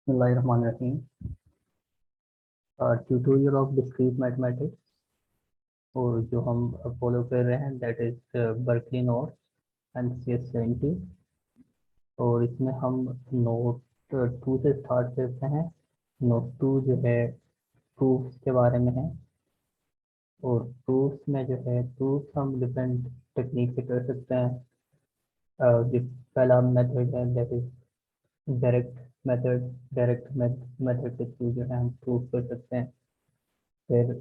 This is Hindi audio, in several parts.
बिस्मिल्लाहिर्रहमानिर्रहीम। ट्यूटोरियल ऑफ डिस्क्रीट मैथमेटिक्स, और जो हम फॉलो कर रहे हैं that is Berkeley note and CS70। और इसमें हम नोट 2 से स्टार्ट करते हैं। नोट 2 जो है प्रूफ्स के बारे में है, और प्रूफ्स में जो है प्रूफ्स हम डिफरेंट टेक्निक से कर सकते हैं। जो पहला मेथड है that is direct method. Direct method के थ्रू जो है हम प्रूफ कर सकते हैं। फिर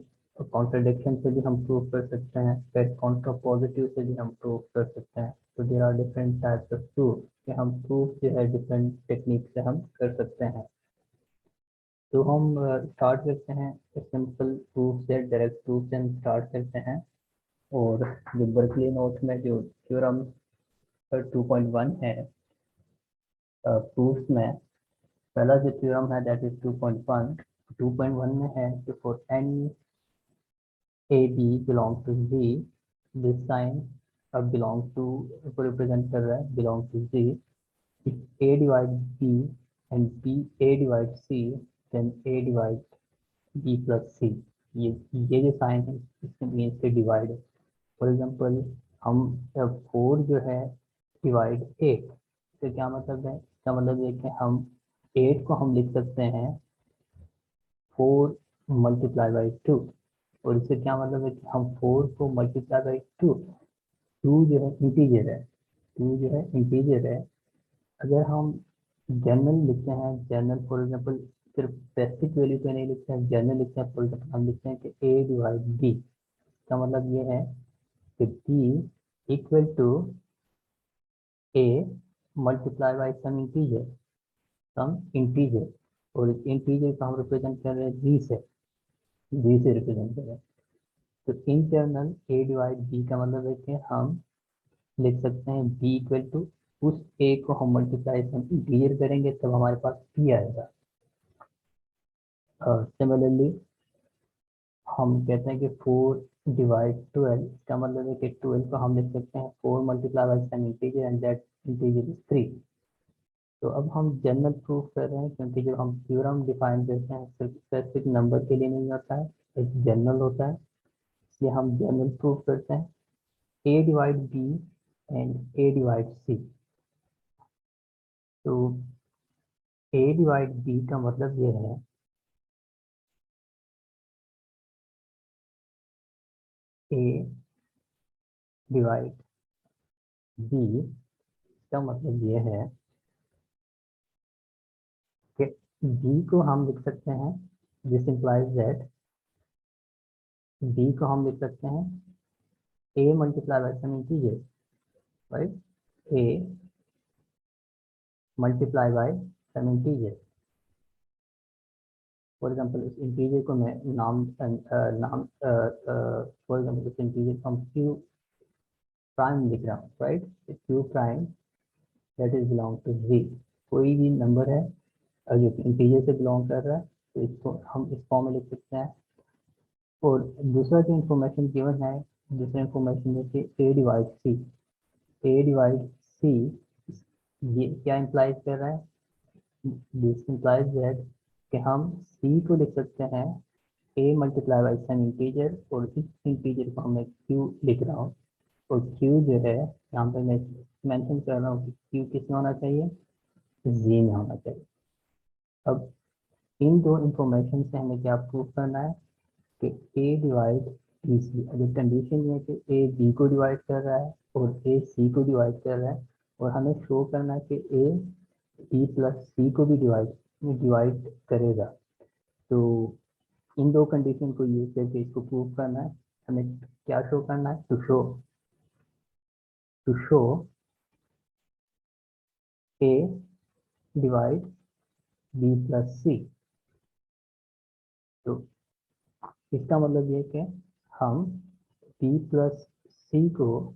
कॉन्ट्रडिक्शन से भी हम प्रूव कर सकते हैं। फिर काउंटर पॉजिटिव से भी हम प्रूव कर सकते हैं। तो there are different types of proof कि हम प्रूफ जो है डिफरेंट टेक्निक से हम कर सकते हैं। तो हम स्टार्ट करते हैं सिंपल प्रूफ से, डायरेक्ट प्रूफ से हम स्टार्ट करते हैं। और जो बर्कली नोट में जो थ्योरम 2.1 है प्रूफ में, पहला जो थ्योरम है दैट इज 2.1। 2.1 में है कि for any AB belong to Z, this sign अब belong to को रिप्रेजेंट कर रहा है, belong to Z। if A divides B and A divides C, then A divides B plus C। ये जो साइन है इसके मीन्स के डिवाइड है। फॉर एग्जाम्पल हम 4 जो है डिवाइड 8, तो क्या मतलब है? इसका मतलब है कि हम 8 को हम लिख सकते हैं 4 मल्टीप्लाई बाई 2। और इससे क्या मतलब है कि हम 4 को मल्टीप्लाई बाई 2, 2 जो है इंटीजर है, 2 जो है इंटीजर है। अगर हम जनरल लिखते हैं, जनरल फॉर एग्जाम्पल सिर्फ स्पेसिफिक वैल्यू पे नहीं लिखते हैं, जनरल लिखते हैं। फॉर एग्जाम्पल हम लिखते हैं कि A डिवाइड B, का मतलब ये है कि B equal to A multiply by some integer. और इस इंटीजर को हम रिप्रेजेंट कर रहे हैं B से रिप्रेजेंट कर रहे हैं। तो इंटरनल A डिवाइड B का मतलब है कि हम लिख सकते हैं B इक्वल टू, उस A को हम मल्टीप्लाई से इंटीजर करेंगे तब हमारे पास P आएगा। सिमिलरली हम कहते हैं कि 4 डिवाइड 12, इसका मतलब है कि 12 को हम लिख सकते हैं 4 multiply by some integer and that integer is 3। तो अब हम जनरल प्रूफ कर रहे हैं, क्योंकि जब हम थ्योरम डिफाइन करते हैं सिर्फ स्पेसिफिक नंबर के लिए नहीं होता है, एक जनरल होता है। इसलिए हम जनरल प्रूफ करते हैं A divide B and A divide C। तो A डिवाइड B का मतलब ये है A डिवाइड B का मतलब ये है कि B को हम लिख सकते हैं, दिस इंप्लाइज दैट B को हम लिख सकते हैं A multiply by some integer, right? A multiply by some integer. For example इस इंटीजर को मैं फॉर एग्जाम्पल इस इंटीजर को हम Q प्राइम लिख रहा हूँ, right? Q prime that is belong to Z। कोई भी नंबर है जो इंटीजर से बिलोंग कर रहा है तो इसको हम इस फॉर्म में लिख सकते हैं। और दूसरा जो इंफॉर्मेशन गिवन है, दूसरा इंफॉर्मेशन है कि A divide C। A divide C ये क्या इंप्लाइज कर रहा है? दिस इंप्लाइज दैट कि हम C को लिख सकते हैं A multiply by some integer, और इस इंटीजर को मैं Q लिख रहा हूँ। और Q जो है यहाँ पे मैं मेंशन कर रहा हूँ कि Q किस में होना चाहिए? Z में होना चाहिए। अब इन दो इंफॉर्मेशन से हमें क्या प्रूव करना है कि A डिवाइड BC। अगर कंडीशन ये है कि A B को डिवाइड कर रहा है और A C को डिवाइड कर रहा है, और हमें शो करना है कि A B प्लस C को भी डिवाइड करेगा। तो इन दो कंडीशन को यूज करके इसको प्रूव करना है। हमें क्या शो करना है? To show A divide B plus C। तो इसका मतलब ये कि हम B प्लस C को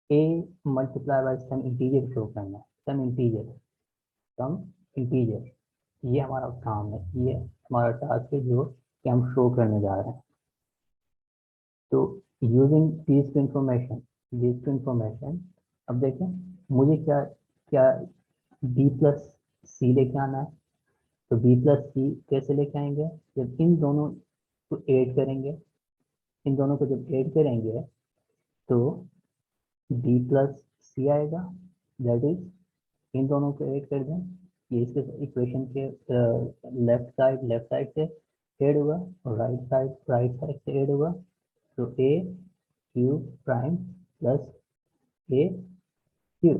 A multiply by some integer show करना है। सम इंटीजर ये हमारा काम है, ये हमारा टास्क है जो कि हम शो करने जा रहे हैं। तो यूजिंग दिस टू इंफॉर्मेशन, अब देखें मुझे क्या क्या B प्लस C लेके आना है। तो बी प्लस सी कैसे लेके आएंगे, जब इन दोनों को ऐड करेंगे, इन दोनों को जब ऐड करेंगे तो बी प्लस सी आएगा, दैट इज इन दोनों को ऐड कर दें, ये इसके इक्वेशन के लेफ्ट साइड से ऐड होगा और राइट साइड से ऐड होगा, तो ए क्यू प्राइम प्लस ए क्यू,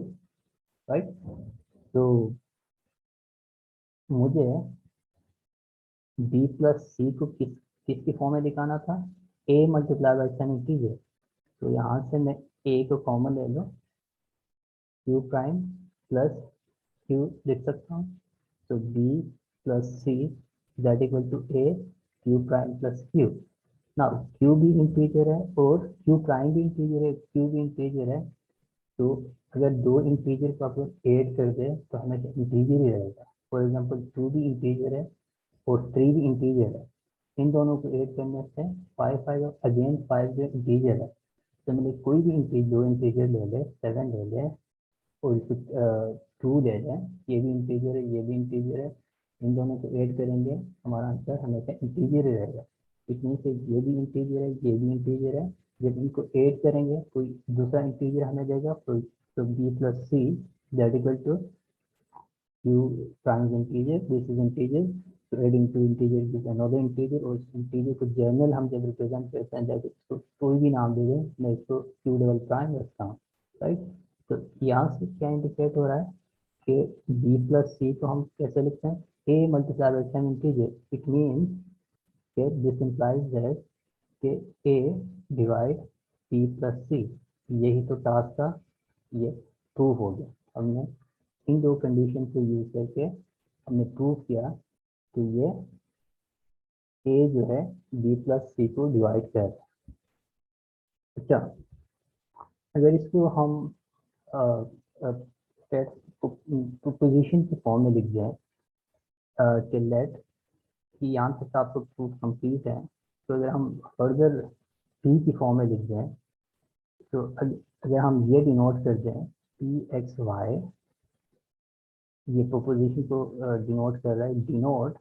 राइट। तो मुझे बी प्लस सी को किसकी फॉर्म में दिखाना था, A multiply by some integer, तो यहाँ से मैं ए को कॉमन ले लो, क्यू प्राइम प्लस क्यू लिख सकता हूँ, तो B plus C that equal to A Q prime plus Q. Now Q भी इंटीजर है और क्यू प्राइम भी इंटीजर है, क्यू भी इंटीजर है, तो अगर दो इंटीजर को आप लोग ऐड कर दे तो हमेशा इंटीजर ही रहेगा। फॉर एग्जांपल 2 भी इंटीजर है और 3 भी इंटीजर है, इन दोनों को ऐड करने से 5 अगेन 5 जो इंटीजर है, तो मैंने कोई भी इंटीजर, दो इंटीजर ले ले, 7 ले ले और इसको 2 ले लें, ये भी इंटीजर है, ये भी इंटीजर है, इन दोनों को ऐड करेंगे हमारा आंसर हमेशा इंटीजर ही रहेगा। इतनी से ये भी इंटीजर है, ये भी इंटीजर है, जब इनको ऐड करेंगे कोई दूसरा इंटीजर हमें देगा, तो B plus C that equal to Q prime integer, this is integer, तो adding to integer with another integer, और इंटीजर को जर्नल हम जब रिप्रेजेंट करते हैं, जैसे इसको कोई भी नाम दे दें, मैं इसको क्यू डबल प्राइम रखता हूँ, राइट। तो यहाँ से क्या इंडिकेट हो रहा है कि बी प्लस सी को हम कैसे लिखते हैं, A multiply by some integer, it means कि दिस इम्प्लाइज दैट कि A divide B plus C, यही तो टास्क था, ये प्रूव हो गया। हमने इन दो कंडीशन को यूज करके हमने प्रूव किया कि ये ए जो है बी प्लस सी को डिवाइड कर रहा है। अच्छा, अगर इसको हम प्रोपोजिशन की फॉर्म में लिख जाए कि लेट, कि यहाँ तक आपको प्रूफ कंप्लीट है, तो अगर हम फर्दर पी की फॉर्म में लिख जाए, तो अगर हम ये डिनोट कर दें पी एक्स वाई, ये प्रोपोजिशन को डिनोट कर रहा है, डिनोट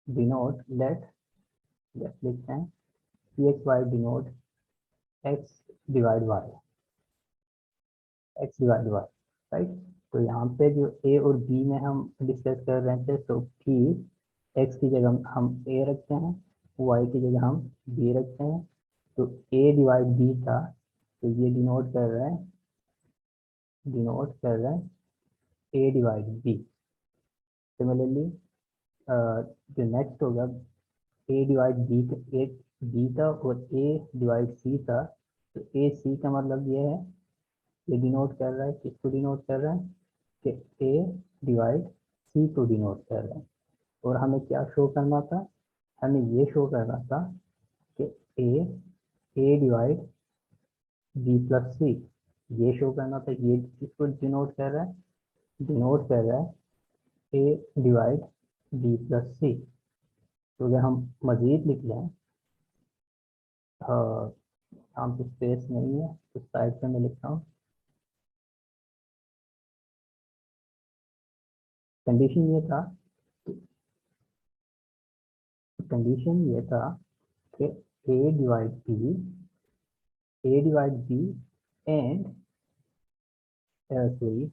डिनोट लेट लेट लिखते हैं P X Y denote X divide Y, X divide Y, right. तो यहाँ पे जो ए और बी में हम डिस्कस कर रहे थे, तो पी एक्स की जगह हम ए रखते हैं, वाई की जगह हम बी रखते हैं, तो ए डिवाइड बी था, तो ये डिनोट कर रहा है ए डिवाइड बी। सिमिलरली जो नेक्स्ट होगा, ए डिवाइड बी, ए बी था और ए डिवाइड सी था, तो ए सी का मतलब ये है, ये डिनोट कर रहा है, किसको डिनोट कर रहा है कि ए डिवाइड सी को डिनोट कर रहा है। और हमें क्या शो करना था, हमें ये शो करना था कि ए डिवाइड बी प्लस सी, ये शो करना था, ये किसको डिनोट कर रहा है, डिनोट कर रहा है ए डिवाइड बी प्लस सी। तो अगर हम मजीद लिख लें, यहाँ पे स्पेस नहीं है तो साइड पे मैं लिखता हूँ, कंडीशन ये था, कंडीशन ये था कि A divide B and sorry,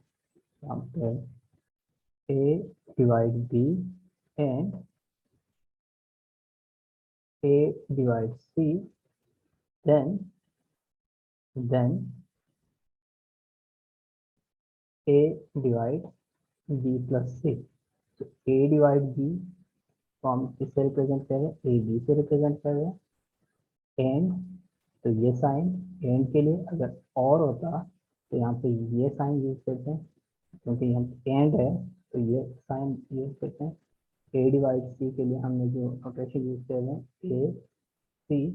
यहाँ पे A divide B and A divide C, then then A divide B plus C. तो ए डिवाइड बी को हम किससे रिप्रेजेंट कर रहे हैं, ए बी से रिप्रेजेंट कर रहे हैं, एंड, तो ये साइन एंड के लिए अगर और होता तो यहाँ पे ये साइन यूज करते हैं, क्योंकि यहाँ एंड है तो ये साइन यूज करते हैं। ए डिवाइड सी के लिए हमने जो नोटेशन यूज कर रहे हैं ए सी,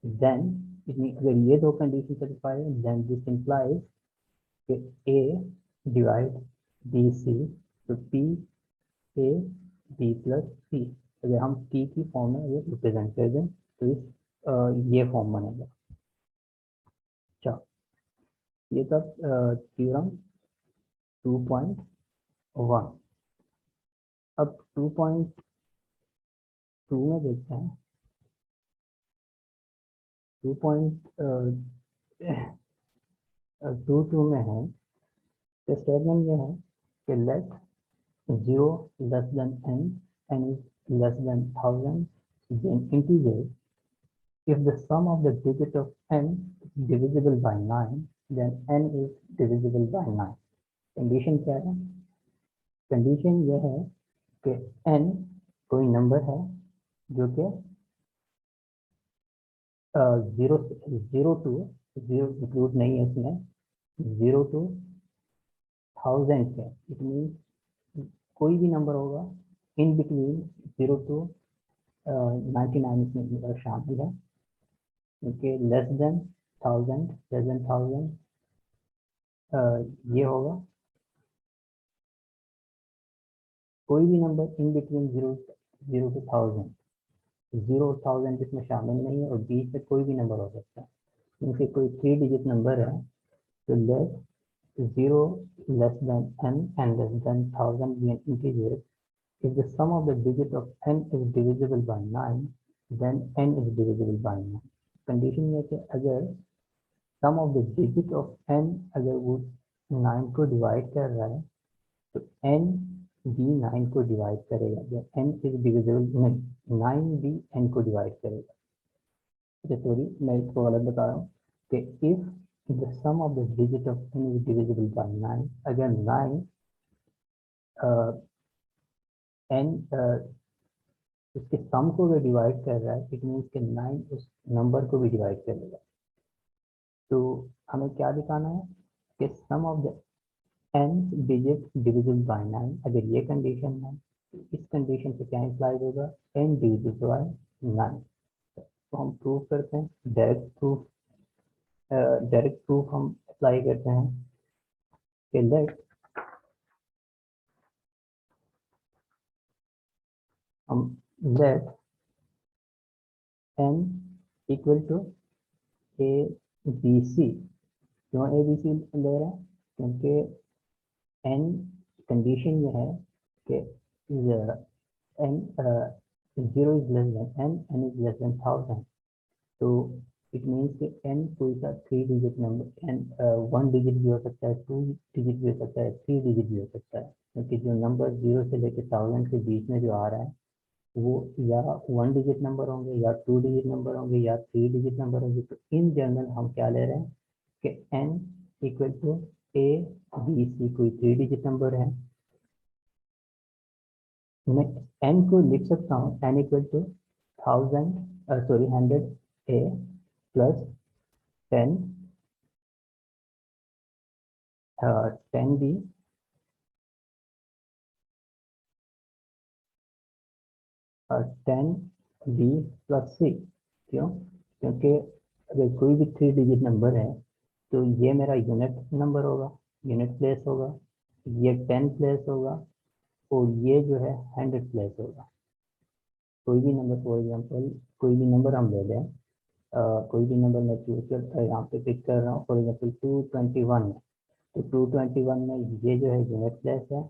देन अगर ये दो कंडीशन सेटिस्फाई है, देन दिस इंप्लाइज कि ए डिवाइड बी सी, तो पी ए बी प्लस सी, अगर हम पी की फॉर्म में ये रिप्रेजेंट कर दें तो ये फॉर्म बनेगा। अच्छा, ये था थ्योरम 2.1। अब 2.2 में देखते हैं। 2.22 में है तो स्टेटमेंट ये है कि let 0 less than n, n is less than 1000, then integer if the sum of the digit of n is divisible by 9, then n is divisible by 9। Condition क्या है? कंडीशन यह है कि n कोई नंबर है जो कि zero zero to zero include नहीं है इसमें, 0 to 1000 है। इट मीन कोई भी नंबर होगा इन बिटवीन 0 to 99 इसमें शामिल है, क्योंकि लेस देन 1000 ये होगा कोई भी नंबर इन बिटवीन 0 to 1000। 0 1000 इसमें शामिल नहीं है और बीच में कोई भी नंबर हो सकता है, क्योंकि कोई 3 डिजिट नंबर है तो let 0 less than n and less than 1000 be an integer if the sum of the digit of n is divisible by 9, then n is divisible by 9। Condition ये है कि अगर sum of the digit of n अगर वो 9 को डिवाइड कर रहा है तो n भी 9 को डिवाइड करेगा। जब n इज डिविजिबल नहीं, 9 भी n को डिवाइड करेगा। सॉरी मैं इसको गलत बता रहा हूँ कि if the sum of the digit of n is divisible by 9, अगर 9 n उसके सम को भी डिवाइड कर रहा है, इट मीन्स कि 9 उस नंबर को भी डिवाइड करेगा। तो हमें क्या दिखाना है कि sum of the n digit divisible by 9, अगर ये कंडीशन है तो इस कंडीशन से क्या इम्प्लाइज होगा, n डिविजिबल बाय 9। तो हम प्रूव करते हैं, डायरेक्ट प्रूफ हम अप्लाई करते हैं कि लेट हम let n equal to A B C. क्यों ए बी सी ले रहे हैं? क्योंकि n कंडीशन ये है कि n 0 is less than n is less than 1000। तो इट मीन्स कि n कोई सा 3 डिजिट नंबर n 1 डिजिट भी हो सकता है, 2 डिजिट भी हो सकता है, 3 डिजिट भी हो सकता है, क्योंकि जो नंबर 0 से लेकर 1000 के बीच में जो आ रहा है वो या 1 डिजिट नंबर होंगे या 2 डिजिट नंबर होंगे या 3 डिजिट नंबर होंगे। तो इन जनरल हम क्या ले रहे हैं कि n equal to A B C कोई 3 डिजिट नंबर है। मैं n को लिख सकता हूँ n इक्वल टू 100 ए प्लस 10 10 बी और 10 बी प्लस सी। क्यों? क्योंकि अगर कोई भी 3 डिजिट नंबर है तो ये मेरा यूनिट नंबर होगा, यूनिट प्लेस होगा, ये 10 प्लेस होगा और ये जो है 100 प्लेस होगा। कोई भी नंबर, फॉर एग्जांपल कोई भी नंबर हम ले लें, कोई भी नंबर मैं चूज कर यहाँ पे पिक कर रहा हूँ, फॉर एग्जांपल 221 है, तो 221 में ये जो है यूनिट प्लेस है,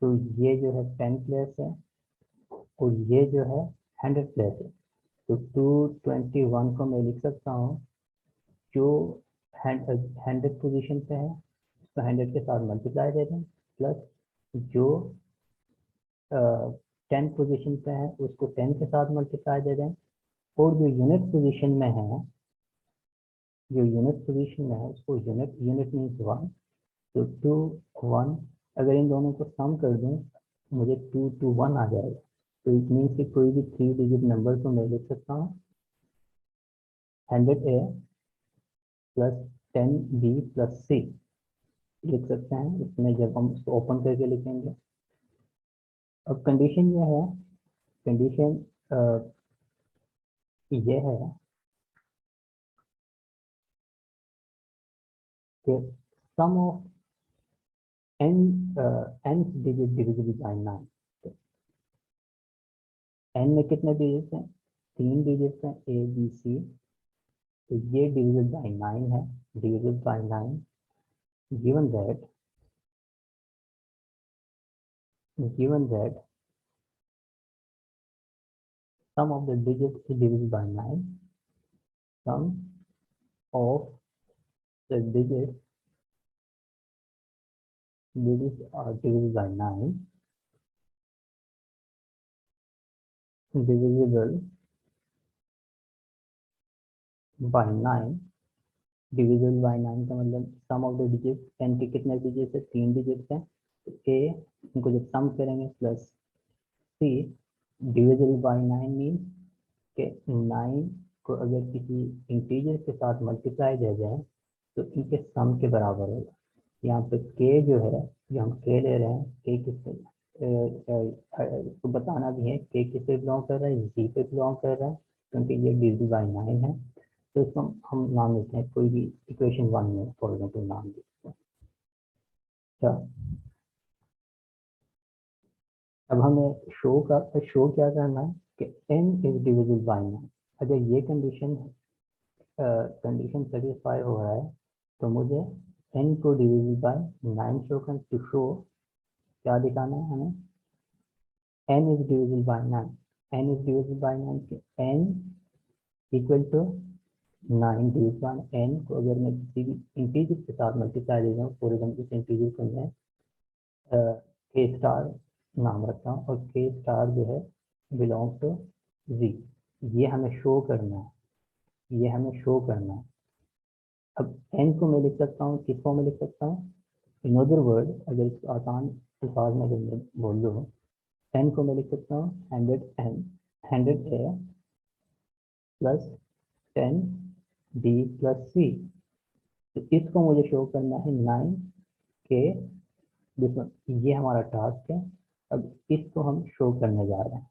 तो ये जो है 10 प्लेस है और ये जो है 100 प्लेस है। तो 221 को मैं लिख सकता हूँ जो 100 पोजीशन पे है उसको 100 के साथ मल्टीप्लाई दे दें, प्लस जो 10 पोजीशन पे है उसको 10 के साथ मल्टीप्लाई दे दें, और जो यूनिट पोजीशन में है, जो यूनिट पोजीशन में है उसको यूनिट यूनिट मीन्स 1, तो 2 1 अगर इन दोनों को सम कर दूं मुझे 221 आ जाएगा। तो इट मीन्स कि कोई भी 3 डिजिट नंबर को मैं लिख सकता हूँ 100 ए प्लस 10 बी प्लस सी लिख सकते हैं। इसमें जब हम उसको ओपन करके लिखेंगे, अब कंडीशन ये है, कंडीशन ये है कि sum of n n digit divisible by 9। तो n में कितने डिजिट हैं? 3 डिजिट हैं ए बी सी, तो ये डिविजिबल बाय 9 है, divisible by 9 given that given that sum of the digits is divisible by 9, sum of the digits are divisible by 9, divisible by 9, divisible by 9 का मतलब सम ऑफ द डिजिट, n के कितने डिजिट है, 3 डिजिट है, तो a इनको जब सम करेंगे plus c, divisible by 9 mean के 9 को अगर किसी इंटीजर के साथ मल्टीप्लाई किया जाए तो इनके सम के बराबर होगा। यहाँ पे k जो है, जो हम k ले रहे हैं, k किससे तो बताना भी है k किससे बिलोंग कर रहा है, g पे बिलोंग कर रहा है, क्योंकि ये डिविजिबल बाय 9 है। तो इसको हम नाम देते हैं, कोई भी इक्वेशन 1 में फॉर एग्जाम्पल नाम देते हैं। अच्छा, अब हमें शो क्या करना है कि n इज डिविजिबल बाय 9। अगर ये कंडीशन सेटिस्फाई हो रहा है तो मुझे n को डिविजिबल बाय 9 शो कर, टू शो क्या दिखाना है हमें, n is divisible by 9, n is divisible by 9 के n equal to 9 divisible by n को अगर मैं किसी भी इंटीजर के साथ मल्टीप्लाई दे दूँ, फॉर एग्जाम्पल इस इंटीजर को मैं k स्टार नाम रखता हूँ और k स्टार जो है बिलोंग टू z, ये हमें शो करना है, ये हमें शो करना है। अब n को मैं लिख सकता हूँ, किस फॉर्म में लिख सकता हूँ, इन अदर वर्ड अगर इसको आसान अल्फाज में अगर मैं बोल दूँ, n को मैं लिख सकता हूँ 100a plus 10b plus c, तो इसको मुझे शो करना है 9k, ये हमारा टास्क है। अब इसको हम शो करने जा रहे हैं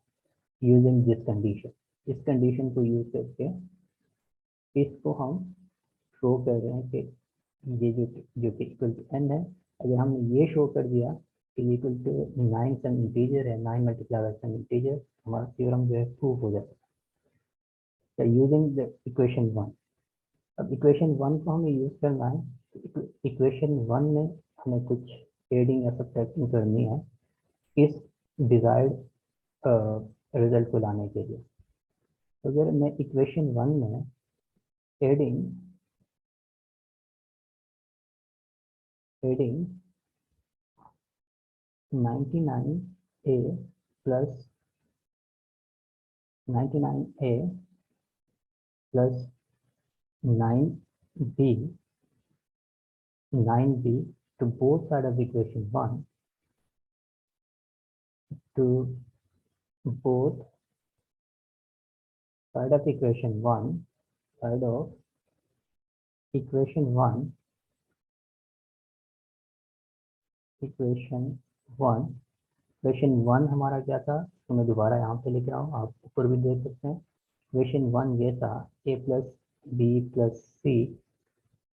यूजिंग दिस कंडीशन, इस कंडीशन को यूज करके इसको हम शो कर रहे हैं कि ये जो कि इक्वल टू n है, अगर हमने ये शो कर दिया कि इक्वल टू 9 सम इंटीजर है, 9 मल्टीप्लाई बाय सम इंटीजर, हमारा थ्योरम जो है प्रूव हो जाता है यूजिंग द इक्वेशन 1। अब इक्वेशन 1 को हमें यूज करना है, इक्वेशन 1 में हमें कुछ एडिंग या सब्ट्रैक्टिंग करनी है इस डिजायर्ड रिजल्ट को लाने के लिए। तो अगर मैं इक्वेशन 1 में adding 99a plus 99a plus 9b 9b to both side of equation 1, to both side of equation 1, side of equation 1, equation 1 हमारा क्या था, तो मैं दोबारा यहाँ पे लिख रहा हूँ, आप ऊपर भी देख सकते हैं। इक्वेशन 1 ये था a plus B plus C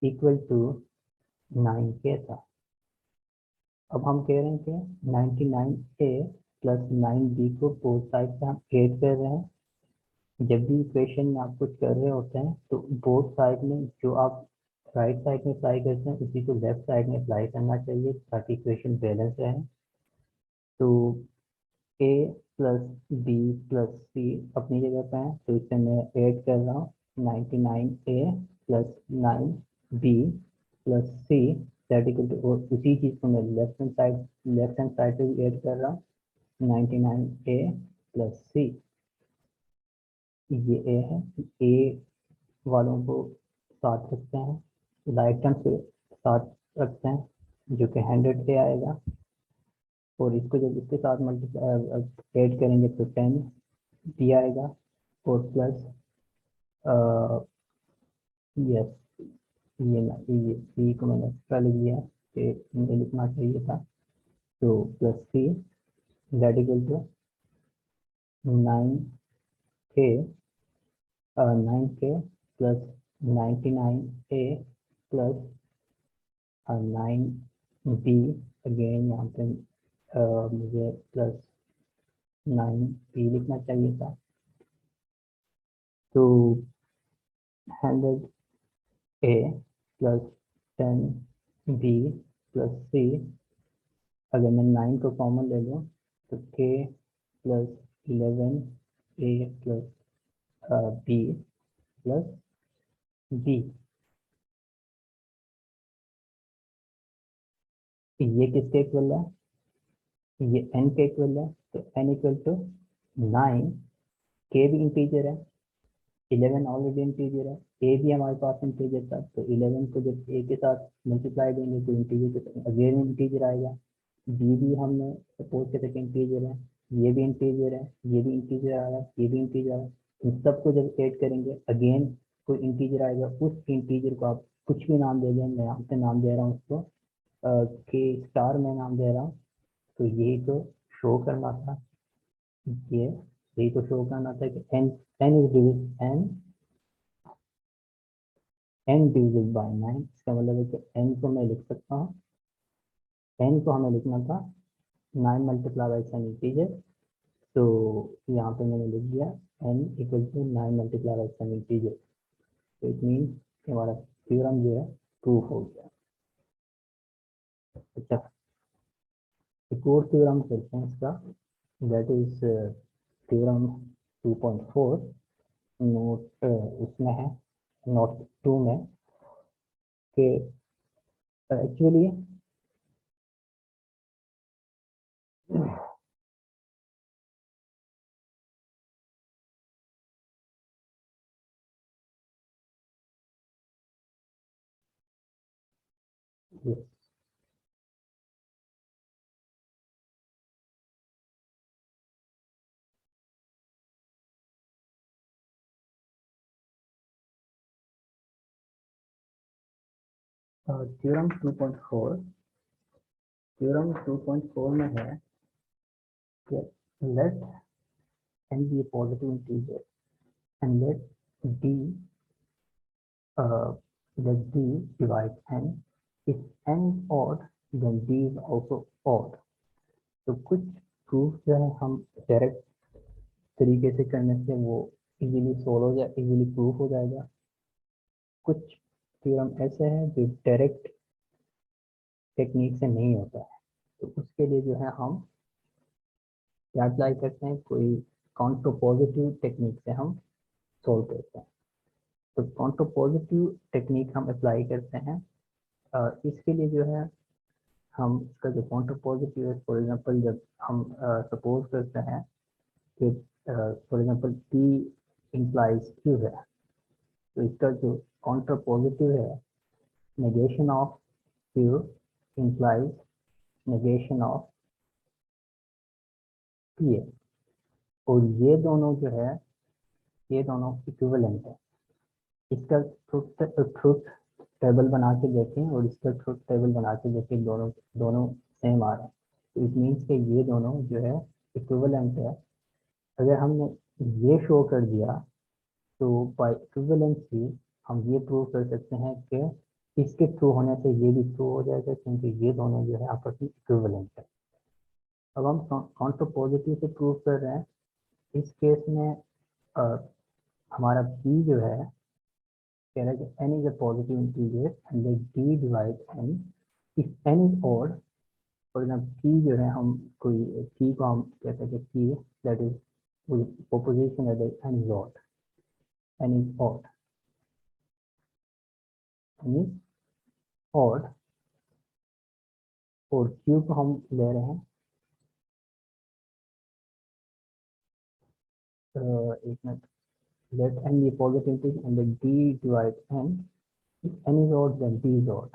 equal to 9k था। अब हम कह रहे हैं कि 99a प्लस 9b को बोथ साइड से हम ऐड कर रहे हैं। जब भी इक्वेशन में आप कुछ कर रहे होते हैं तो बोथ साइड में जो आप राइट साइड में अप्लाई करते हैं उसी को लेफ्ट साइड में अप्लाई करना चाहिए ताकि इक्वेशन बैलेंस रहे। तो a प्लस बी प्लस सी अपनी जगह पे है, तो इसे मैं ऐड कर रहा हूँ 99a plus 9b plus C that equal to, और उसी चीज़ को मैं लेफ्ट हैंड साइड पे भी ऐड कर रहा हूँ 99a प्लस सी, ये a है। a वालों को साथ रखते हैं, राइट हैंड से साथ रखते हैं जो कि 100a आएगा, और इसको जब इसके साथ मल्टीप्लाई ऐड करेंगे तो 10 b आएगा, और प्लस यस ये सी को मैंने एक्स्ट्रा लिख दिया कि मुझे लिखना चाहिए था, तो plus C that equal to 9k 9k plus 99a plus 9b, again यहाँ पे मुझे प्लस 9b लिखना चाहिए था, तो 100a plus 10b plus c, अगर मैं 9 को कॉमन ले लूँ तो k plus 11 a plus b plus b, ये किसके इक्वल है? ये n के इक्वल है। तो n इक्वल टू 9, k भी इंटीजर है, 11 ऑलरेडी इंटीजर है, a भी हमारे पास इंटीजर था, तो 11 को जब a के साथ मल्टीप्लाई देंगे तो इंटीजर के साथ अगेन इंटीजर आएगा। b भी हमने सपोज किया कि इंटीजर है, ये भी इंटीजर है, ये भी इंटीजर आ रहा है, ये भी इंटीजर आ रहा है। इन सबको जब ऐड करेंगे अगेन कोई इंटीजर आएगा, उस इंटीजर को आप कुछ भी नाम दे दें, मैं यहाँ पे नाम दे रहा हूँ उसको के स्टार में नाम दे रहा हूँ। तो यही तो शो करना था, ये यही तो शो करना था कि n is Divi's n divisible by 9। इसका मतलब है कि n को मैं लिख सकता हूँ, n को हमें लिखना था 9 मल्टीप्लाई बाई सम इंटीजर। तो यहाँ पे मैंने लिख दिया n equal to 9 multiply by some integer. तो इट मीन हमारा थ्योरम जो है प्रूफ हो गया। अच्छा, एक और थ्योरम करते हैं इसका, दैट इज थ्योरम 2.4, नोट उसमें है, नोट 2 में, कि एक्चुअली थ्योरम 2.4, थ्योरम 2.4 में है कि let n be a positive integer and d uh, let d divide n. If n is odd then d is also odd. तो कुछ प्रूफ जो है हम डायरेक्ट तरीके से करने से वो इजीली सोल्व हो जाए, इजीली प्रूफ हो जाएगा। कुछ थ्योरम ऐसे हैं जो डायरेक्ट टेक्निक से नहीं होता है, तो उसके लिए जो है हम क्या अप्लाई करते हैं, कोई काउंटर पॉजिटिव टेक्निक से हम सोल्व करते हैं। तो काउंटर पॉजिटिव टेक्निक हम अप्लाई करते हैं। इसके लिए जो है हम इसका जो काउंटर पॉजिटिव है, फॉर एग्जांपल जब हम सपोज करते हैं कि for example P implies Q है, तो इसका जो काउंटर पॉजिटिव है, negation of Q implies negation of P है, और ये दोनों जो है ये दोनों इक्विवेलेंट है। इसका ट्रुथ टेबल बना के देखें और इसका ट्रुथ टेबल बना के देखें, दोनों दोनों सेम आ रहे हैं। तो इट मीन्स कि ये दोनों जो है इक्विवेलेंट है। अगर हमने ये शो कर दिया तो बाय इक्विवेलेंसी हम ये प्रूव कर सकते हैं कि इसके थ्रू होने से ये भी थ्रू हो जाएगा, क्योंकि ये दोनों जो है आपस में इक्विवेलेंट है। अब हम काउंटर पॉजिटिव से प्रूव कर रहे हैं। इस केस में हमारा p जो है कह रहा है कि n is a positive integer and let d divide n. If n is odd, for example p जो है हम कोई p को हम कहते हैं कि p that is proposition है that n is odd, n is odd, n is odd, और q को हम ले रहे हैं एक minute, let n be a positive integer and let d divide n. If n is odd then d is odd.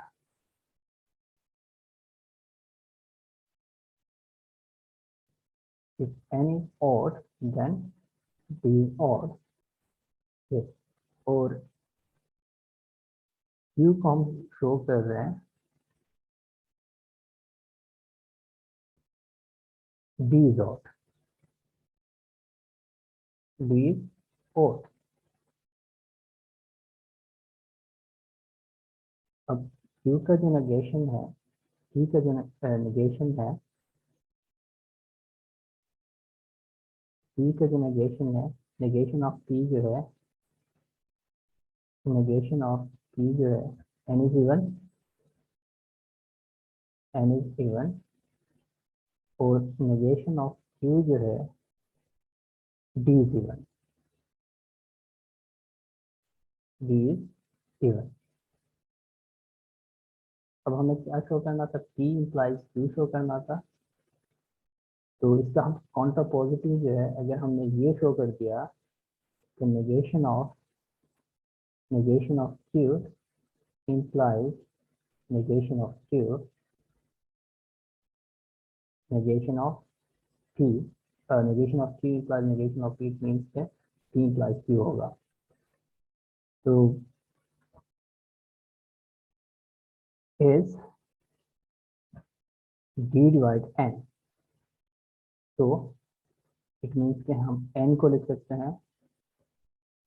If n is odd then d is odd. Yes. और q को हम शो कर रहे हैं d is odd, d is odd. अब q का जो नेगेशन है, q का जो नेगेशन है, p का जो नेगेशन है, नेगेशन ऑफ p जो है, नेगेशन ऑफ p जो है n is even, n is even, और नेगेशन ऑफ Q जो है D is even, D is even। अब हमें क्या शो करना था, P implies Q शो करना था। तो इसका हम काउंटर पॉजिटिव जो है, अगर हमने ये शो कर दिया तो negation of Q implies negation of Q, negation of P, negation of Q implies negation of P, it means that P implies Q होगा। तो is D divide N, तो इट मीन्स कि हम N को लिख सकते हैं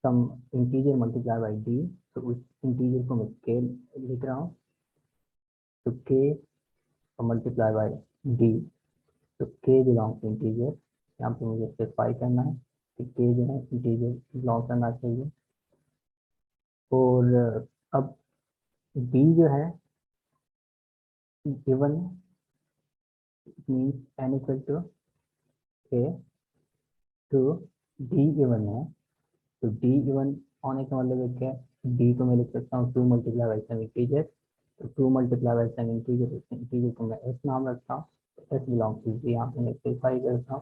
some integer multiply by D। तो उस इंटीजर को मैं K लिख रहा हूँ, तो K मल्टीप्लाई बाई D, तो K बिलोंग टू इंटीजर। यहाँ पे मुझे स्पेसिफाई करना है कि K जो है इंटीजर बिलोंग करना चाहिए। और अब D जो है given means N equal to K, तो D इवन है, तो D इवन होने का मतलब क्या है, D को मैं लिख सकता हूँ 2 मल्टीप्लाई बाई सम इंटीजर, तो 2 multiply by some integer, integer को मैं S नाम रखता हूँ, S बिलोंग टू D यहाँ पे मैं स्पेसिफाई करता हूँ।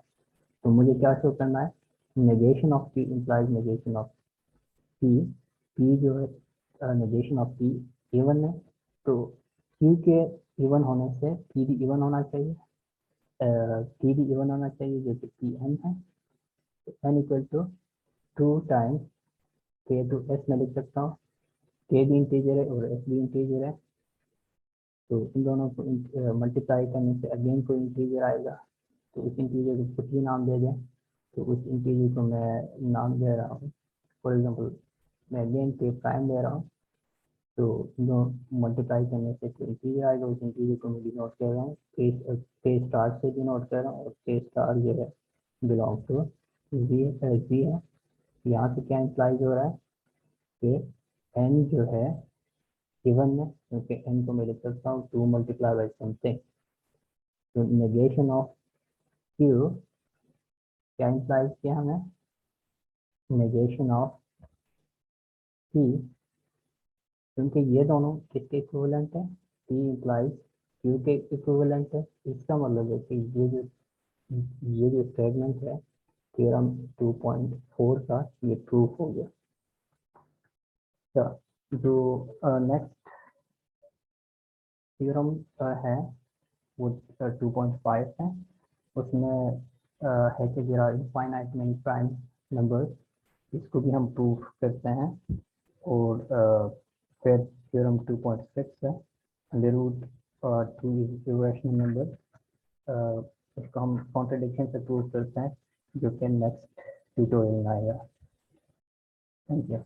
तो मुझे क्या शो करना है, negation of P implies negation of P, P जो है नेगेशन ऑफ P इवन है, तो Q के इवन होने से P भी इवन होना चाहिए, P भी इवन होना चाहिए जो कि P n है। तो n equal to 2 times K to S में लिख सकता हूँ, K भी इंटीजर है और S भी इंटीजर है, तो इन दोनों को मल्टीप्लाई करने से अगेन कोई इंटीजर आएगा, तो उस इंटीजर को कुछ भी नाम दे दें, तो उस इंटीजर को मैं नाम दे रहा हूँ, फॉर एग्जांपल मैं अगेन K प्राइम दे रहा हूँ, तो जो मल्टीप्लाई करने से कोई इंटीजर आएगा, उस इंटीजर को मैं डिनोट कर रहा हूँ K स्टार से डिनोट कर रहा हूँ, और K स्टार जो है बिलोंग टू जी है। यहाँ से क्या इम्प्लाइज हो रहा है कि n जो है गिवन में, क्योंकि n को मैं लिख सकता हूँ 2 मल्टीप्लाई बाई समथिंग, तो नेगेशन ऑफ Q क्या इम्प्लाइज किया हमें, नेगेशन ऑफ P, क्योंकि ये दोनों किसके इक्विवेलेंट है, P इम्प्लाइज Q के इक्विवेलेंट है। इसका मतलब है कि ये जो स्टेटमेंट है थ्योरम 2.4 का, ये प्रूफ हो गया। तो जो नेक्स्ट थ्योरम है वो 2.5 है, उसमें है कि there are infinite many prime numbers, इसको भी हम प्रूफ करते हैं। और फिर थ्योरम 2.6 है, under root 2 is irrational number, इसको हम कॉन्ट्रडिक्शन से प्रूव करते हैं, जो कि नेक्स्ट ट्यूटोरियल में आएगा। Thank you.